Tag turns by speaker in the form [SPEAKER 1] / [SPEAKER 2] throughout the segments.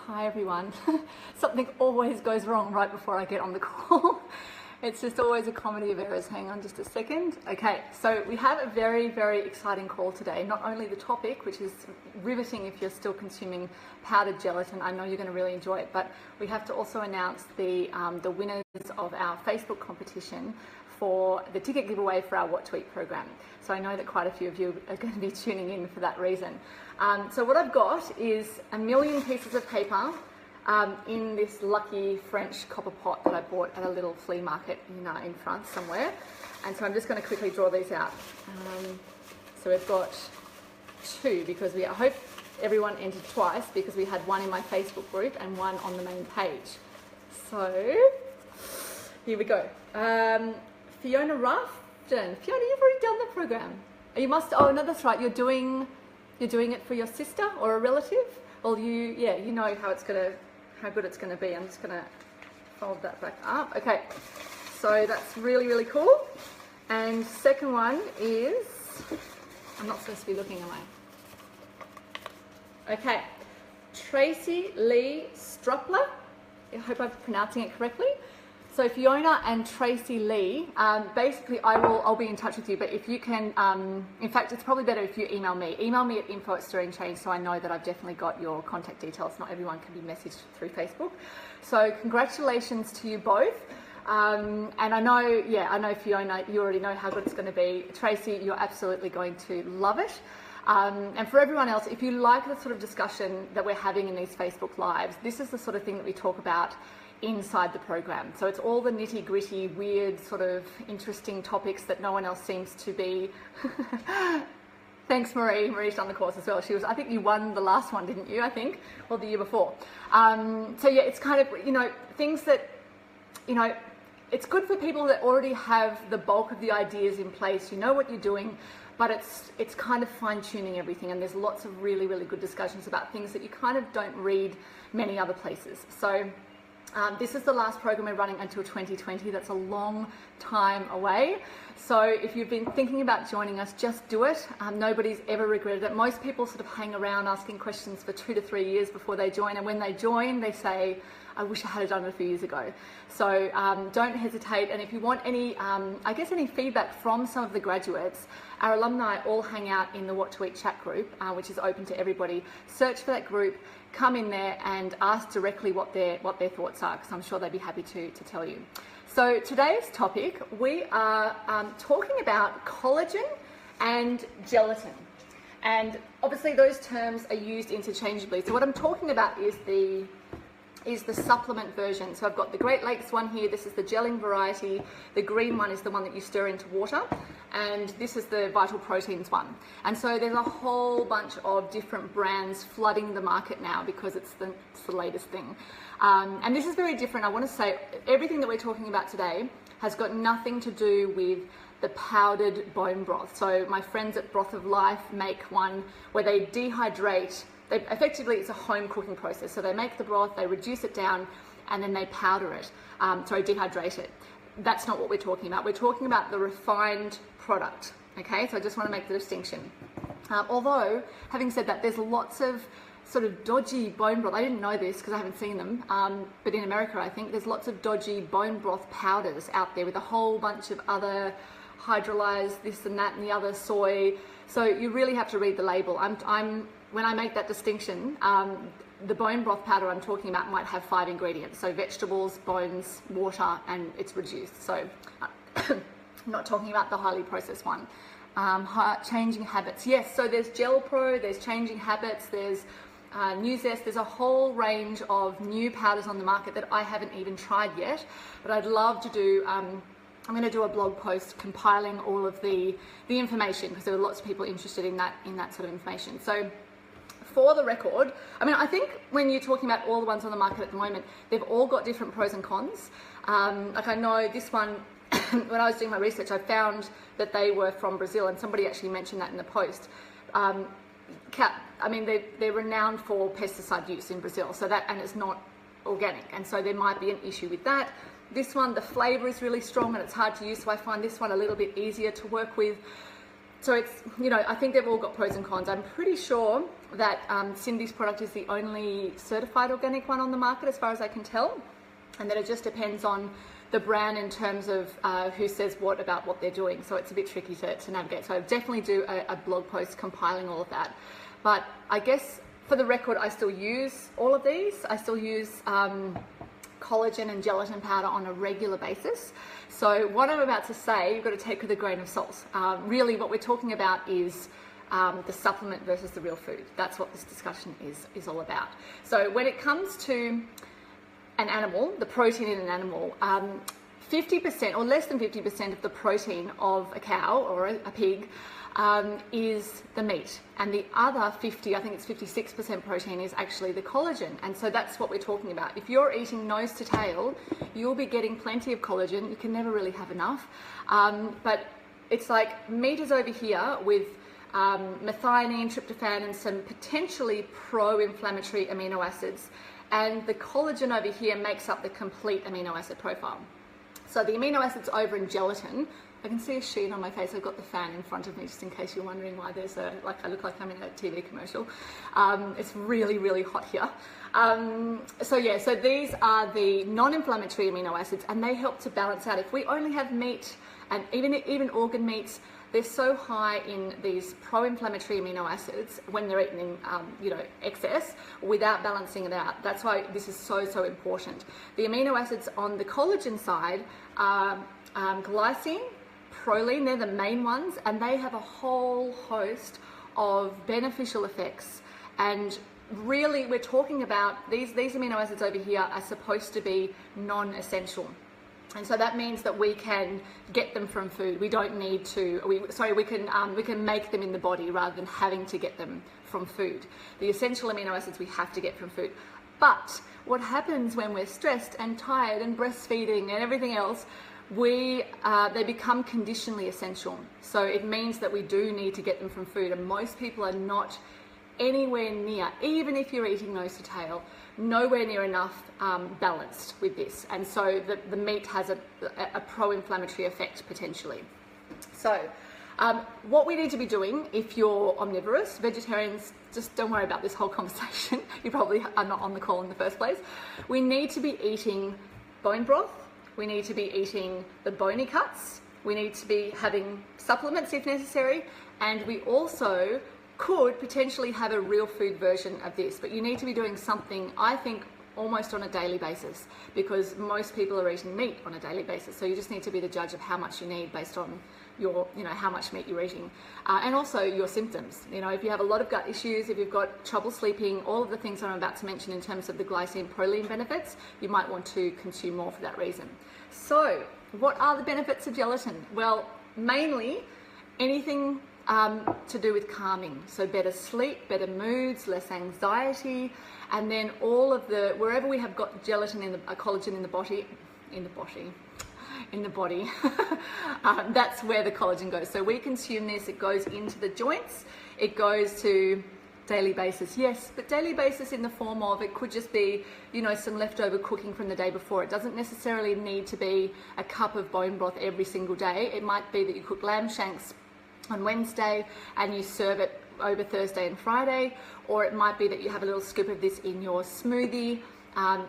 [SPEAKER 1] Hi everyone. Something always goes wrong right before I get on the call. It's just always a comedy of errors. Hang on just a second. Okay, so we have a very, very exciting call today. Not only the topic, which is riveting if you're still consuming powdered gelatin, I know you're going to really enjoy it, but we have to also announce the winners of our Facebook competition for the ticket giveaway for our What to Eat program. So I know that quite a few of you are going to be tuning in for that reason. So what I've got is 1 million pieces of paper in this lucky French copper pot that I bought at a little flea market in France somewhere. And so I'm just going to quickly draw these out. So we've got 2 because I hope everyone entered twice because we had one in my Facebook group and one on the main page. So here we go. Fiona Rafton. Fiona, you've already done the program. You must. Oh no, that's right. You're doing it for your sister or a relative. Well, you know how good it's gonna be. I'm just gonna fold that back up. Okay, so that's really, really cool. And second one is, I'm not supposed to be looking, am I? Okay, Tracy Lee Struppler. I hope I'm pronouncing it correctly. So Fiona and Tracy Lee, basically I'll be in touch with you, but if you can, in fact, it's probably better if you email me. Email me at info@stirringchange so I know that I've definitely got your contact details. Not everyone can be messaged through Facebook. So congratulations to you both. And I know Fiona, you already know how good it's going to be. Tracy, you're absolutely going to love it. And for everyone else, if you like the sort of discussion that we're having in these Facebook Lives, this is the sort of thing that we talk about inside the program. So it's all the nitty gritty, weird, sort of interesting topics that no one else seems to be. Thanks, Marie. Marie's done the course as well. I think you won the last one, didn't you? I think, or the year before. So yeah, it's kind of, things that, it's good for people that already have the bulk of the ideas in place. You know what you're doing, but it's kind of fine tuning everything. And there's lots of really, really good discussions about things that you kind of don't read many other places. So this is the last program we're running until 2020. That's a long time away. So if you've been thinking about joining us, just do it. Nobody's ever regretted it. Most people sort of hang around asking questions for 2 to 3 years before they join. And when they join, they say, I wish I had done it a few years ago. So don't hesitate. And if you want any, any feedback from some of the graduates, our alumni all hang out in the What to Eat chat group, which is open to everybody. Search for that group, come in there and ask directly what their thoughts are, because I'm sure they'd be happy to tell you. So today's topic, we are talking about collagen and gelatin. And obviously those terms are used interchangeably. So what I'm talking about is the supplement version. So I've got the Great Lakes one here. This is the gelling variety. The green one is the one that you stir into water. And this is the Vital Proteins one. And so there's a whole bunch of different brands flooding the market now because it's the latest thing. And this is very different. I want to say everything that we're talking about today has got nothing to do with the powdered bone broth. So my friends at Broth of Life make one where they dehydrate. Effectively, it's a home cooking process. So they make the broth, they reduce it down, and then they powder it, dehydrate it. That's not what we're talking about. We're talking about the refined product, okay? So I just want to make the distinction. Although, having said that, there's lots of sort of dodgy bone broth. I didn't know this because I haven't seen them, but in America, I think, there's lots of dodgy bone broth powders out there with a whole bunch of other hydrolyzed this and that and the other soy. So you really have to read the label. When I make that distinction, the bone broth powder I'm talking about might have 5 ingredients. So vegetables, bones, water, and it's reduced. So I'm not talking about the highly processed one. Changing habits. Yes, so there's Gel Pro, there's Changing Habits, there's New Zest. There's a whole range of new powders on the market that I haven't even tried yet. But I'd love to do, I'm going to do a blog post compiling all of the information because there were lots of people interested in that sort of information. So for the record, I think when you're talking about all the ones on the market at the moment, they've all got different pros and cons. Like I know this one, when I was doing my research, I found that they were from Brazil, and somebody actually mentioned that in the post. They're renowned for pesticide use in Brazil, and it's not organic, and so there might be an issue with that. This one, the flavor is really strong and it's hard to use, so I find this one a little bit easier to work with. so it's, you know, I think they've all got pros and cons. I'm pretty sure that Cindy's product is the only certified organic one on the market as far as I can tell, and that it just depends on the brand in terms of who says what about what they're doing. So it's a bit tricky to navigate. So I definitely do a blog post compiling all of that. But I guess for the record, I still use all of these. I still use collagen and gelatin powder on a regular basis. So what I'm about to say, you've got to take with a grain of salt. Really what we're talking about is the supplement versus the real food. That's what this discussion is all about. So when it comes to an animal, the protein in an animal, 50% or less than 50% of the protein of a cow or a pig is the meat, and the other 50, I think it's 56% protein, is actually the collagen. And so that's what we're talking about. If you're eating nose to tail, you'll be getting plenty of collagen. You can never really have enough, but it's like meat is over here with methionine, tryptophan, and some potentially pro-inflammatory amino acids, and the collagen over here makes up the complete amino acid profile. So the amino acids over in gelatin, I can see a sheen on my face. I've got the fan in front of me just in case you're wondering why there's I look like I'm in a TV commercial. It's really, really hot here. So these are the non-inflammatory amino acids, and they help to balance out. If we only have meat, and even organ meats, they're so high in these pro-inflammatory amino acids when they're eaten in excess without balancing it out. That's why this is so important. The amino acids on the collagen side are glycine, proline, they're the main ones, and they have a whole host of beneficial effects. And really we're talking about these amino acids over here are supposed to be non-essential. And so that means that we can get them from food. We don't need to, we can make them in the body rather than having to get them from food. The essential amino acids we have to get from food. But what happens when we're stressed and tired and breastfeeding and everything else, they become conditionally essential. So it means that we do need to get them from food, and most people are not anywhere near, even if you're eating nose to tail, nowhere near enough balanced with this. And so the meat has a pro-inflammatory effect potentially. So what we need to be doing if you're omnivorous, vegetarians, just don't worry about this whole conversation. You probably are not on the call in the first place. We need to be eating bone broth. We need to be eating the bony cuts. We need to be having supplements if necessary. And we also could potentially have a real food version of this, but you need to be doing something, I think, almost on a daily basis, because most people are eating meat on a daily basis. So you just need to be the judge of how much you need based on your, how much meat you're eating, and also your symptoms. If you have a lot of gut issues, if you've got trouble sleeping, all of the things I'm about to mention in terms of the glycine proline benefits, you might want to consume more for that reason. So what are the benefits of gelatin? Well, mainly anything to do with calming. So better sleep, better moods, less anxiety, and then all of wherever we have got gelatin collagen in the body, that's where the collagen goes. So we consume this, it goes into the joints, it goes to daily basis, yes, but daily basis in the form of, it could just be, some leftover cooking from the day before. It doesn't necessarily need to be a cup of bone broth every single day. It might be that you cook lamb shanks on Wednesday and you serve it over Thursday and Friday, or it might be that you have a little scoop of this in your smoothie.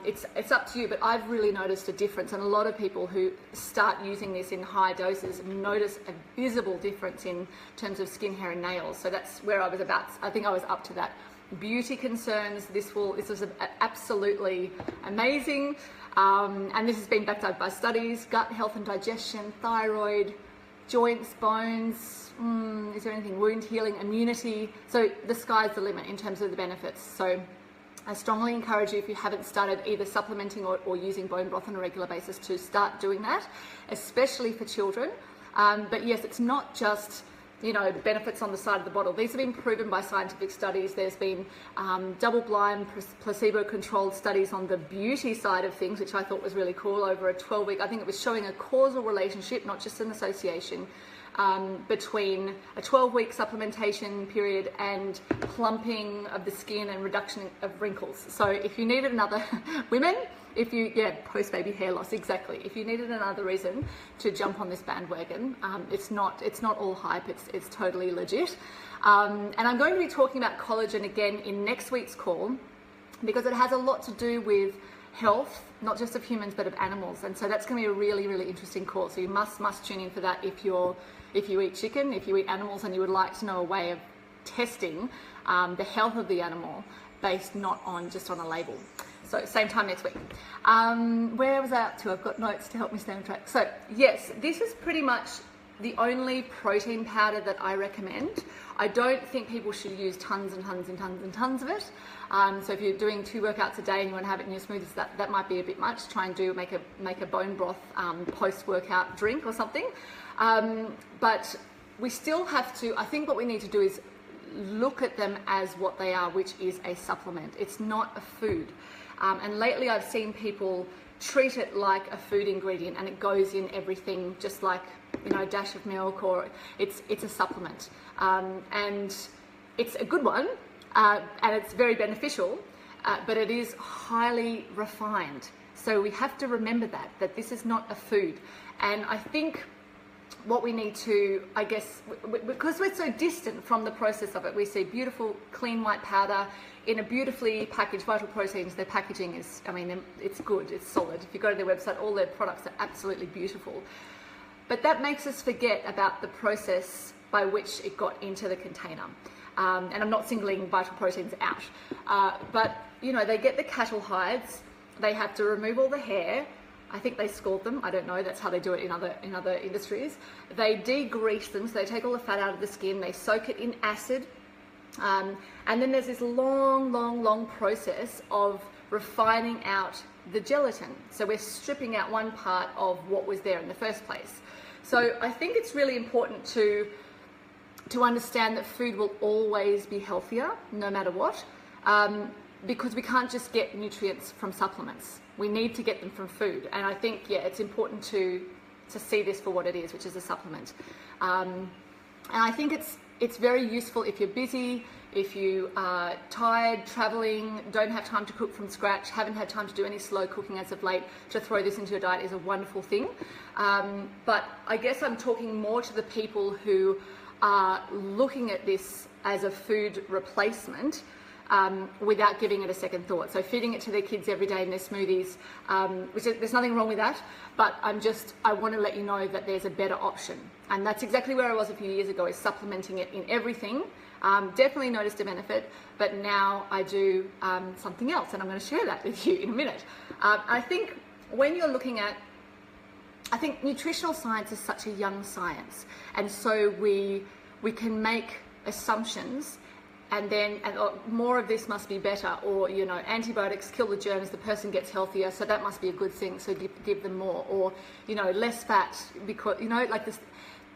[SPEAKER 1] It's up to you, but I've really noticed a difference, and a lot of people who start using this in high doses notice a visible difference in terms of skin, hair and nails. So that's where I think I was up to that. Beauty concerns, this was absolutely amazing, and this has been backed up by studies. Gut health and digestion, thyroid, joints, bones, is there anything, wound healing, immunity. So the sky's the limit in terms of the benefits. So I strongly encourage you, if you haven't started either supplementing or using bone broth on a regular basis, to start doing that, especially for children. But yes, it's not just benefits on the side of the bottle. These have been proven by scientific studies. There's been double-blind, placebo-controlled studies on the beauty side of things, which I thought was really cool, over a 12-week. I think it was showing a causal relationship, not just an association, between a 12-week supplementation period and plumping of the skin and reduction of wrinkles. So if you needed another, women, post-baby hair loss, exactly. If you needed another reason to jump on this bandwagon, it's not all hype, it's totally legit. And I'm going to be talking about collagen again in next week's call, because it has a lot to do with health, not just of humans but of animals, and so that's going to be a really, really interesting call. So you must tune in for that if you eat chicken, if you eat animals, and you would like to know a way of testing the health of the animal based not on just on a label. So same time next week. Where was I up to? I've got notes to help me stay on track. So yes, this is pretty much the only protein powder that I recommend. I don't think people should use tons and tons and tons and tons of it. So if you're doing 2 workouts a day and you want to have it in your smoothies, that might be a bit much. Try and make a bone broth post-workout drink or something. But we still have to, I think what we need to do is look at them as what they are, which is a supplement. It's not a food. And lately I've seen people treat it like a food ingredient, and it goes in everything, just like, you know, a dash of milk, or it's a supplement. And it's a good one, and it's very beneficial, but it is highly refined. So we have to remember that this is not a food. And I think what we need to, I guess, because we're so distant from the process of it, we see beautiful, clean white powder in a beautifully packaged Vital Proteins. Their packaging is, I mean, it's good, it's solid. If you go to their website, all their products are absolutely beautiful. But that makes us forget about the process by which it got into the container. And I'm not singling Vital Proteins out, but you know, they get the cattle hides, they have to remove all the hair. I think they scald them, I don't know, that's how they do it in other industries. They degrease them, so they take all the fat out of the skin, they soak it in acid, and then there's this long process of refining out the gelatin. So we're stripping out one part of what was there in the first place. So I think it's really important to understand that food will always be healthier, no matter what, because we can't just get nutrients from supplements. We need to get them from food. And I think, yeah, it's important to see this for what it is, which is a supplement. And I think it's very useful if you're busy, if you are tired, traveling, don't have time to cook from scratch, haven't had time to do any slow cooking as of late. To throw this into your diet is a wonderful thing. But I guess I'm talking more to the people who are looking at this as a food replacement, without giving it a second thought. So feeding it to their kids every day in their smoothies, there's nothing wrong with that, but I want to let you know that there's a better option. And that's exactly where I was a few years ago, is supplementing it in everything. Definitely noticed a benefit, but now I do something else, and I'm going to share that with you in a minute. I think when you're looking at, I think nutritional science is such a young science, and so we can make assumptions, and then more of this must be better, or, you know, antibiotics kill the germs, the person gets healthier, so that must be a good thing, so give them more, or, you know, less fat, because, you know, like this.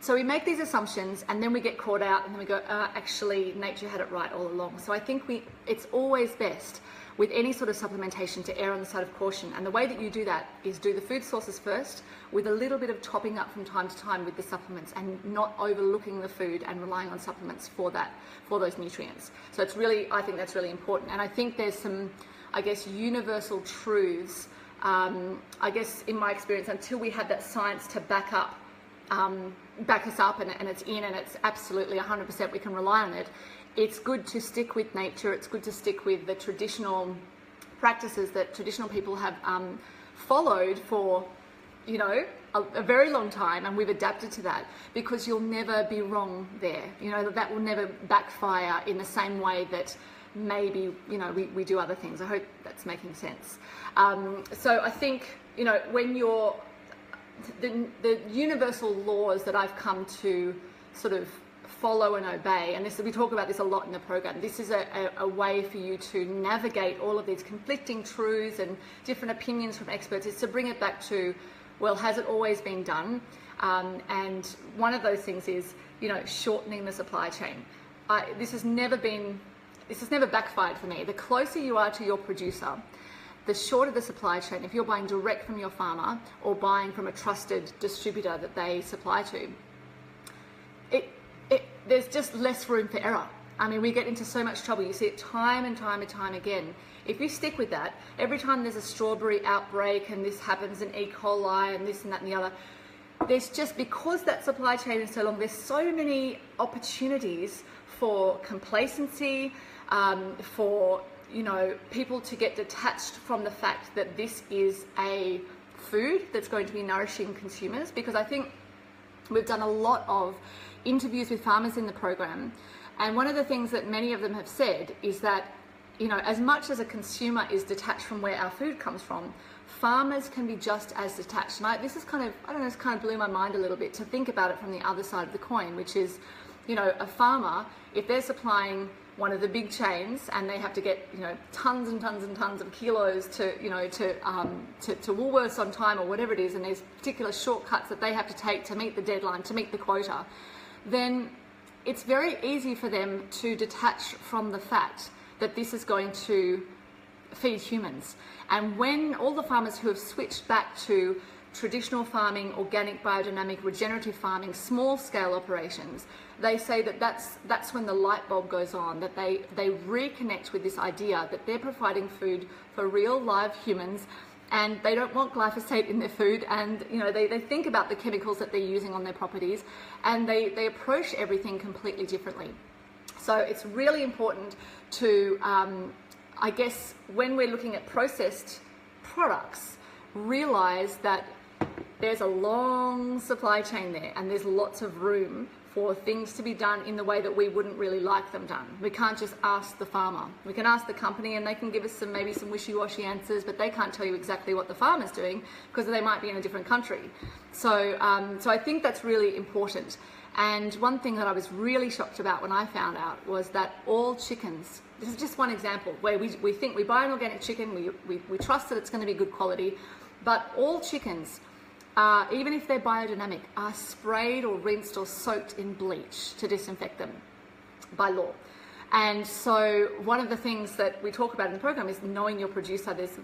[SPEAKER 1] So we make these assumptions, and then we get caught out, and then we go, actually, nature had it right all along. So I think it's always best with any sort of supplementation to err on the side of caution. And the way that you do that is do the food sources first, with a little bit of topping up from time to time with the supplements, and not overlooking the food and relying on supplements for those nutrients. So it's really, I think that's really important. And I think there's some, I guess, universal truths, I guess, in my experience, until we have that science to back us up, and it's in, and it's absolutely 100% we can rely on it. It's good to stick with nature. It's good to stick with the traditional practices that traditional people have followed for, you know, a very long time, and we've adapted to that, because you'll never be wrong there. You know, that will never backfire in the same way that maybe, you know, we do other things. I hope that's making sense. So I think, you know, when you're the universal laws that I've come to sort of follow and obey, and we talk about this a lot in the program. This is a way for you to navigate all of these conflicting truths and different opinions from experts, is to bring it back to, well, has it always been done? And one of those things is, you know, shortening the supply chain. This has never backfired for me. The closer you are to your producer, the shorter the supply chain. If you're buying direct from your farmer or buying from a trusted distributor that they supply to, there's just less room for error. I mean, we get into so much trouble. You see it time and time and time again. If you stick with that, every time there's a strawberry outbreak and this happens, an E. coli and this and that and the other, there's just, because that supply chain is so long, there's so many opportunities for complacency, for, you know, people to get detached from the fact that this is a food that's going to be nourishing consumers. Because I think we've done a lot of interviews with farmers in the program, and one of the things that many of them have said is that, you know, as much as a consumer is detached from where our food comes from, farmers can be just as detached. And this is kind of, I don't know, it's kind of blew my mind a little bit to think about it from the other side of the coin, which is, you know, a farmer, if they're supplying one of the big chains and they have to get, you know, tons and tons and tons of kilos to, you know, to Woolworths on time or whatever it is, and there's particular shortcuts that they have to take to meet the deadline, to meet the quota, then it's very easy for them to detach from the fact that this is going to feed humans. And when all the farmers who have switched back to traditional farming, organic, biodynamic, regenerative farming, small scale operations, they say that that's when the light bulb goes on, that they reconnect with this idea that they're providing food for real live humans, and they don't want glyphosate in their food, and you know, they think about the chemicals that they're using on their properties, and they approach everything completely differently. So it's really important to, I guess, when we're looking at processed products, realize that there's a long supply chain there, and there's lots of room for things to be done in the way that we wouldn't really like them done. We can't just ask the farmer. We can ask the company and they can give us maybe some wishy-washy answers, but they can't tell you exactly what the farmer's doing because they might be in a different country. So I think that's really important. And one thing that I was really shocked about when I found out was that all chickens, this is just one example, where we think we buy an organic chicken, we trust that it's going to be good quality, but all chickens, even if they're biodynamic, are sprayed or rinsed or soaked in bleach to disinfect them by law. And so one of the things that we talk about in the program is knowing your producer. There's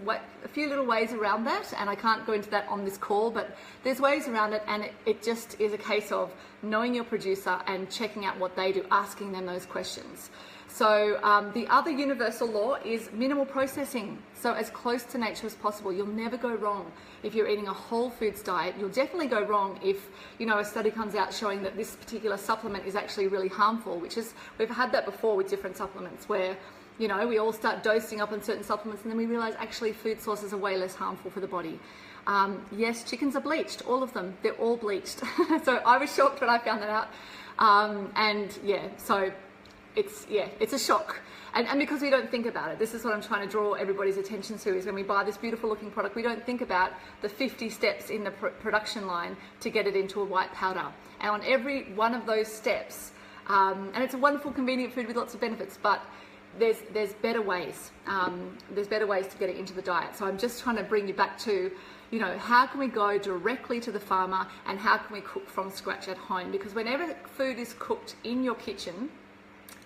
[SPEAKER 1] a few little ways around that, and I can't go into that on this call, but there's ways around it, and it just is a case of knowing your producer and checking out what they do, asking them those questions. So the other universal law is minimal processing. So as close to nature as possible. You'll never go wrong if you're eating a whole foods diet. You'll definitely go wrong if, you know, a study comes out showing that this particular supplement is actually really harmful, which is, we've had that before with different supplements where, you know, we all start dosing up on certain supplements and then we realize actually food sources are way less harmful for the body. Yes, chickens are bleached, all of them, they're all bleached. So I was shocked when I found that out. And yeah, so it's a shock. And because we don't think about it, this is what I'm trying to draw everybody's attention to, is when we buy this beautiful looking product, we don't think about the 50 steps in the production line to get it into a white powder. And on every one of those steps, and it's a wonderful, convenient food with lots of benefits, but there's better ways. There's better ways to get it into the diet. So I'm just trying to bring you back to, you know, how can we go directly to the farmer and how can we cook from scratch at home? Because whenever food is cooked in your kitchen,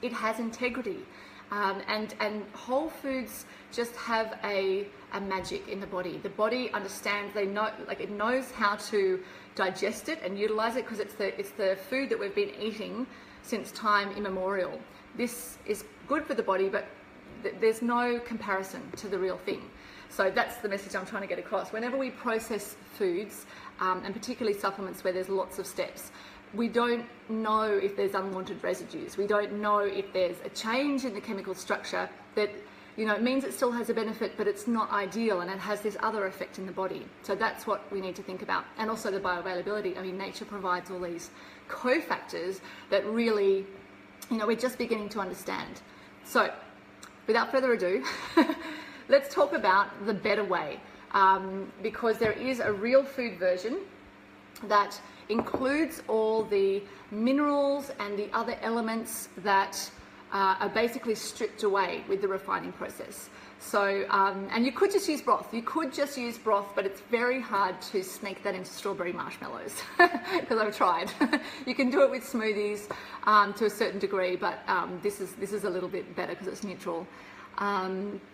[SPEAKER 1] it has integrity. And whole foods just have a magic in the body. The body understands, they know, like it knows how to digest it and utilize it because it's the food that we've been eating since time immemorial. This is good for the body, but there's no comparison to the real thing. So that's the message I'm trying to get across. Whenever we process foods, and particularly supplements where there's lots of steps, we don't know if there's unwanted residues. We don't know if there's a change in the chemical structure that, you know, it means it still has a benefit, but it's not ideal and it has this other effect in the body. So that's what we need to think about. And also the bioavailability. I mean, nature provides all these cofactors that really, you know, we're just beginning to understand. So without further ado, let's talk about the better way, because there is a real food version that includes all the minerals and the other elements that are basically stripped away with the refining process. So, and you could just use broth. You could just use broth, but it's very hard to sneak that into strawberry marshmallows because I've tried. You can do it with smoothies to a certain degree, but this is a little bit better because it's neutral.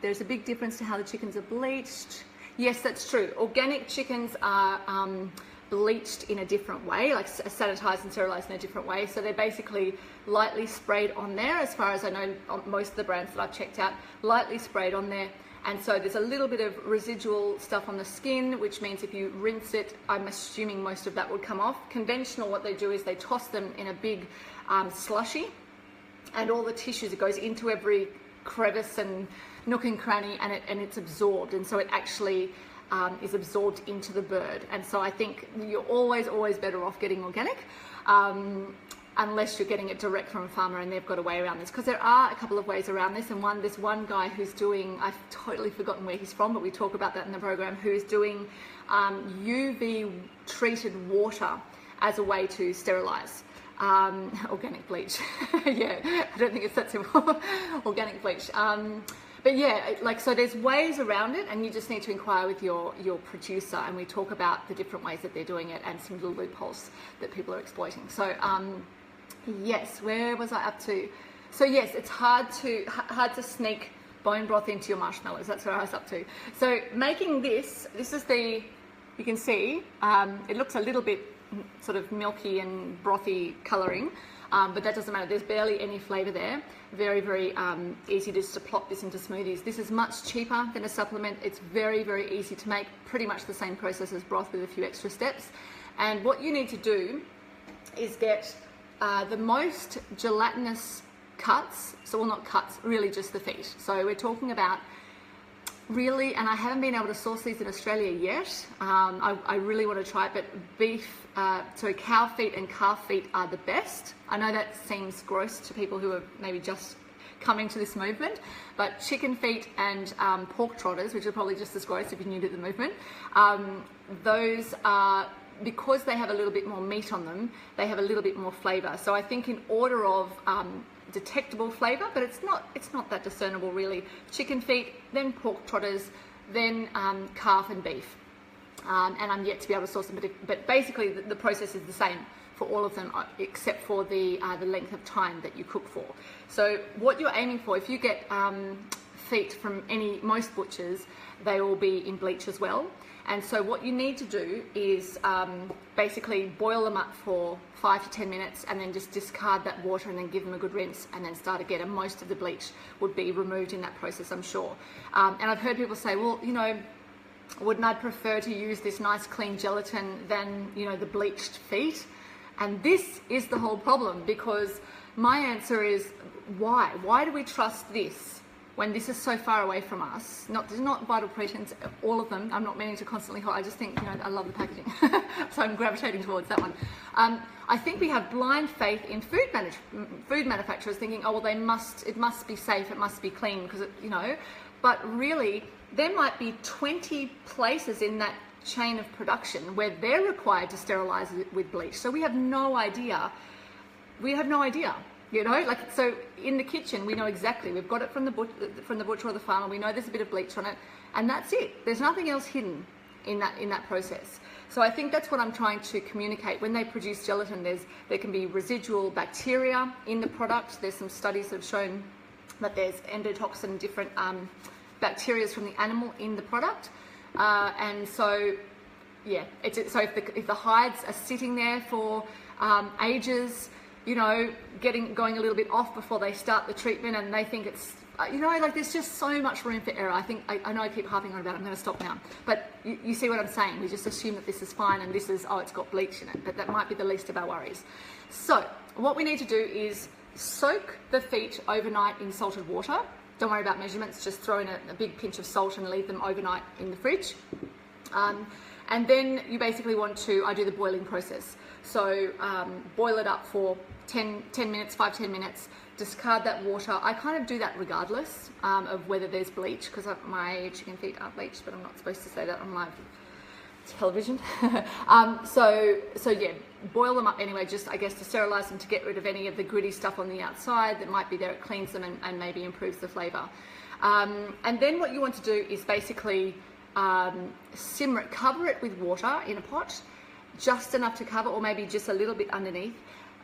[SPEAKER 1] There's a big difference to how the chickens are bleached. Yes, that's true. Organic chickens are bleached in a different way, like sanitized and sterilized in a different way. So they're basically lightly sprayed on there, as far as I know, most of the brands that I've checked out, lightly sprayed on there. And so there's a little bit of residual stuff on the skin, which means if you rinse it, I'm assuming most of that would come off. Conventional, what they do is they toss them in a big slushy, and all the tissues, it goes into every crevice and nook and cranny, and it's absorbed. And so it actually is absorbed into the bird. And so I think you're always better off getting organic, unless you're getting it direct from a farmer and they've got a way around this, because there are a couple of ways around this. And there's one guy who's doing, I've totally forgotten where he's from, but we talk about that in the program, who's doing UV treated water as a way to sterilize. Organic bleach. Yeah, I don't think it's that simple. Organic bleach. But yeah, like, so there's ways around it, and you just need to inquire with your producer, and we talk about the different ways that they're doing it and some little loopholes that people are exploiting. So yes, where was I up to? So yes, it's hard to sneak bone broth into your marshmallows. That's where I was up to. So making this is the, you can see, it looks a little bit sort of milky and brothy colouring, but that doesn't matter. There's barely any flavour there. Very easy just to plop this into smoothies. This is much cheaper than a supplement. It's very easy to make, pretty much the same process as broth with a few extra steps. And what you need to do is get the most gelatinous cuts, so well, not cuts, really just the feet. So we're talking about really, and I haven't been able to source these in Australia yet. I really want to try it, but beef, so cow feet and calf feet are the best. I know that seems gross to people who are maybe just coming to this movement, but chicken feet and pork trotters, which are probably just as gross if you're new to the movement, those are, because they have a little bit more meat on them, they have a little bit more flavour. So I think in order of detectable flavour, but it's not that discernible really. Chicken feet, then pork trotters, then calf and beef. And I'm yet to be able to source them, but basically the process is the same for all of them, except for the length of time that you cook for. So what you're aiming for, if you get feet from most butchers, they will be in bleach as well. And so what you need to do is basically boil them up for 5 to 10 minutes, and then just discard that water and then give them a good rinse and then start again. And most of the bleach would be removed in that process, I'm sure. And I've heard people say, well, you know, wouldn't I prefer to use this nice clean gelatin than, you know, the bleached feet? And this is the whole problem, because my answer is why? Why do we trust this when this is so far away from us? There's not Vital Proteins, all of them. I'm not meaning to constantly hold. I just think, you know, I love the packaging, so I'm gravitating towards that one. I think we have blind faith in food manufacturers, thinking, oh well, it must be safe, it must be clean, because you know. But really, there might be 20 places in that chain of production where they're required to sterilize it with bleach. So we have no idea. You know, like, so in the kitchen, we know exactly, we've got it from the butcher or the farmer, we know there's a bit of bleach on it, and that's it. There's nothing else hidden in that process. So I think that's what I'm trying to communicate. When they produce gelatin, there can be residual bacteria in the product. There's some studies that have shown that there's endotoxin, different bacteria from the animal in the product. And so, yeah, so if the hides are sitting there for ages, you know, going a little bit off before they start the treatment, and they think it's, you know, like, there's just so much room for error. I know I keep harping on about it, I'm going to stop now. But you see what I'm saying? We just assume that this is fine and this is, oh, it's got bleach in it, but that might be the least of our worries. So what we need to do is soak the feet overnight in salted water. Don't worry about measurements, just throw in a big pinch of salt and leave them overnight in the fridge. And then you basically want to, I do the boiling process. So boil it up for 10 minutes, 5-10 minutes, discard that water. I kind of do that regardless of whether there's bleach, because my chicken feet are bleached, but I'm not supposed to say that on live television. So yeah, boil them up anyway, just I guess to sterilize them, to get rid of any of the gritty stuff on the outside that might be there. It cleans them and maybe improves the flavor. And then what you want to do is basically simmer it, cover it with water in a pot, just enough to cover, or maybe just a little bit underneath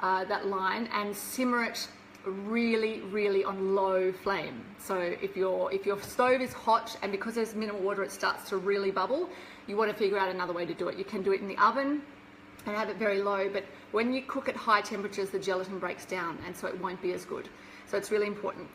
[SPEAKER 1] that line, and simmer it really on low flame. So if your stove is hot and because there's minimal water, it starts to really bubble, you want to figure out another way to do it. You can do it in the oven and have it very low, but when you cook at high temperatures, the gelatin breaks down, and so it won't be as good. So it's really important.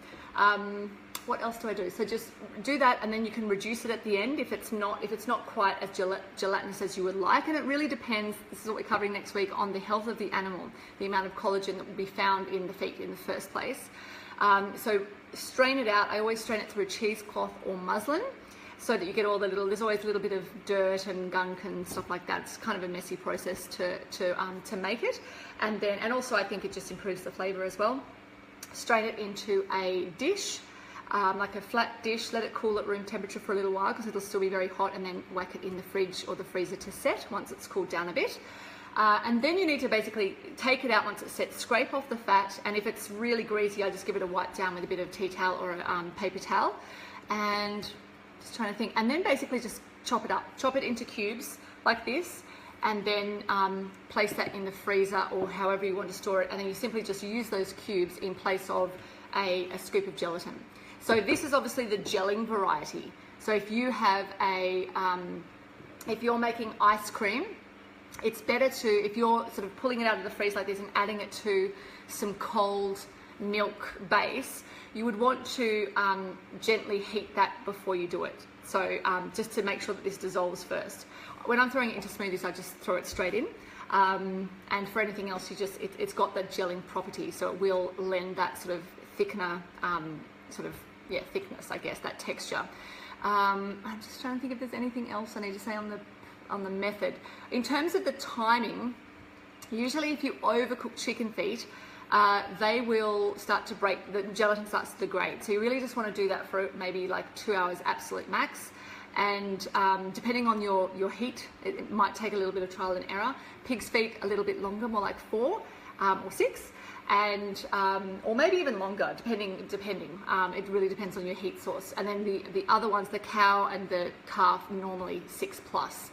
[SPEAKER 1] What else do I do? So just do that, and then you can reduce it at the end if it's not quite as gelatinous as you would like. And it really depends, this is what we're covering next week, on the health of the animal, the amount of collagen that will be found in the feet in the first place. So strain it out. I always strain it through a cheesecloth or muslin, so that you get all the there's always a little bit of dirt and gunk and stuff like that. It's kind of a messy process to make it. And also I think it just improves the flavor as well. Strain it into a dish, like a flat dish, let it cool at room temperature for a little while because it'll still be very hot, and then whack it in the fridge or the freezer to set once it's cooled down a bit. And then you need to basically take it out once it's set, scrape off the fat, and if it's really greasy, I just give it a wipe down with a bit of tea towel or a paper towel, and just trying to think, and then basically just chop it up, chop it into cubes like this, and then place that in the freezer or however you want to store it, and then you simply just use those cubes in place of a scoop of gelatin. So this is obviously the gelling variety. So if you have if you're making ice cream, it's better to, if you're sort of pulling it out of the freezer like this and adding it to some cold milk base, you would want to gently heat that before you do it. So just to make sure that this dissolves first. When I'm throwing it into smoothies, I just throw it straight in. And for anything else, it's got that gelling property, so it will lend that sort of thickener, thickness, I guess, that texture. I'm just trying to think if there's anything else I need to say on the method. In terms of the timing, usually if you overcook chicken feet, they will start to break, the gelatin starts to degrade. So you really just want to do that for maybe like 2 hours absolute max. And depending on your heat, it might take a little bit of trial and error. Pig's feet a little bit longer, more like 4 or 6, and or maybe even longer, depending. It really depends on your heat source. And then the other ones, the cow and the calf, normally 6+,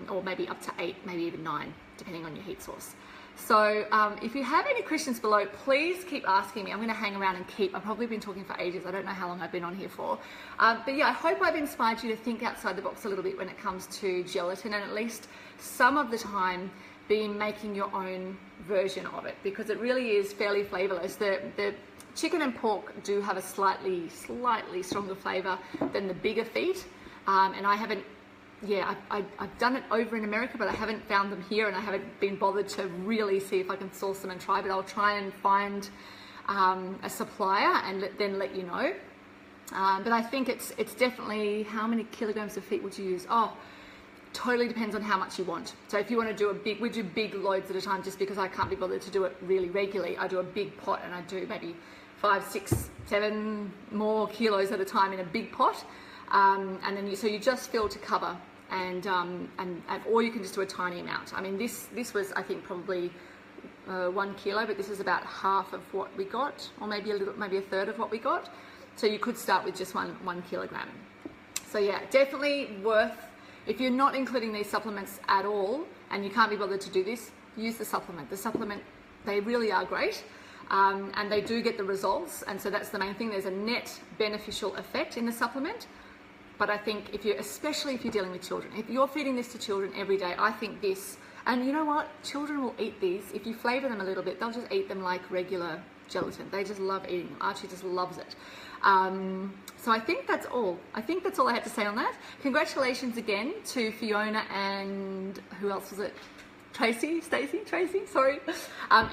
[SPEAKER 1] or maybe up to 8, maybe even 9, depending on your heat source. So if you have any questions below, please keep asking me. I'm going to hang around and I've probably been talking for ages. I don't know how long I've been on here for. But yeah, I hope I've inspired you to think outside the box a little bit when it comes to gelatin, and at least some of the time be making your own version of it, because it really is fairly flavorless. The chicken and pork do have a slightly stronger flavor than the bigger feet. And I haven't, I've done it over in America, but I haven't found them here, and I haven't been bothered to really see if I can source them and try, but I'll try and find a supplier and then let you know. But I think it's definitely, how many kilograms of feet would you use? Oh, totally depends on how much you want. So if you want to do we do big loads at a time, just because I can't be bothered to do it really regularly. I do a big pot, and I do maybe 5, 6, 7 more kilos at a time in a big pot. And then you just fill to cover. And or you can just do a tiny amount. I mean, this was, I think, probably 1 kilo, but this is about half of what we got, or maybe a third of what we got. So you could start with just one kilogram. So yeah, definitely worth, if you're not including these supplements at all and you can't be bothered to do this, use the supplement. The supplement, they really are great. And they do get the results, and so that's the main thing. There's a net beneficial effect in the supplement. But I think especially if you're dealing with children, if you're feeding this to children every day, I think this, and you know what, children will eat these. If you flavor them a little bit, they'll just eat them like regular gelatin. They just love eating them. Archie just loves it. So I think that's all. I had to say on that. Congratulations again to Fiona and who else was it? Tracy, sorry.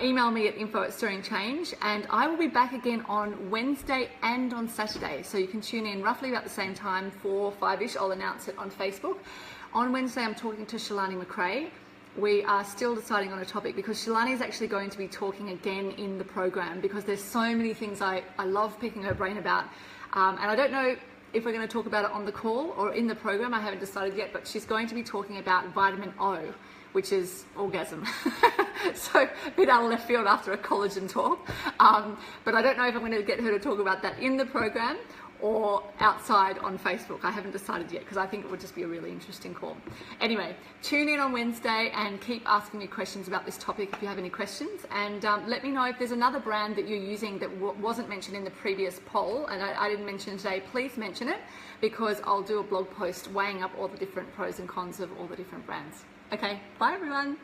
[SPEAKER 1] Email me at info@stirringchange, and I will be back again on Wednesday and on Saturday. So you can tune in roughly about the same time, 4, 5-ish. I'll announce it on Facebook. On Wednesday, I'm talking to Shalani McRae. We are still deciding on a topic, because Shalani is actually going to be talking again in the program, because there's so many things I love picking her brain about. And I don't know if we're going to talk about it on the call or in the program. I haven't decided yet, but she's going to be talking about vitamin O, which is orgasm. So a bit out of left field after a collagen talk. But I don't know if I'm going to get her to talk about that in the program or outside on Facebook. I haven't decided yet because I think it would just be a really interesting call. Anyway, tune in on Wednesday and keep asking me questions about this topic if you have any questions, and let me know if there's another brand that you're using that wasn't mentioned in the previous poll and I didn't mention today. Please mention it, because I'll do a blog post weighing up all the different pros and cons of all the different brands. Okay, bye everyone.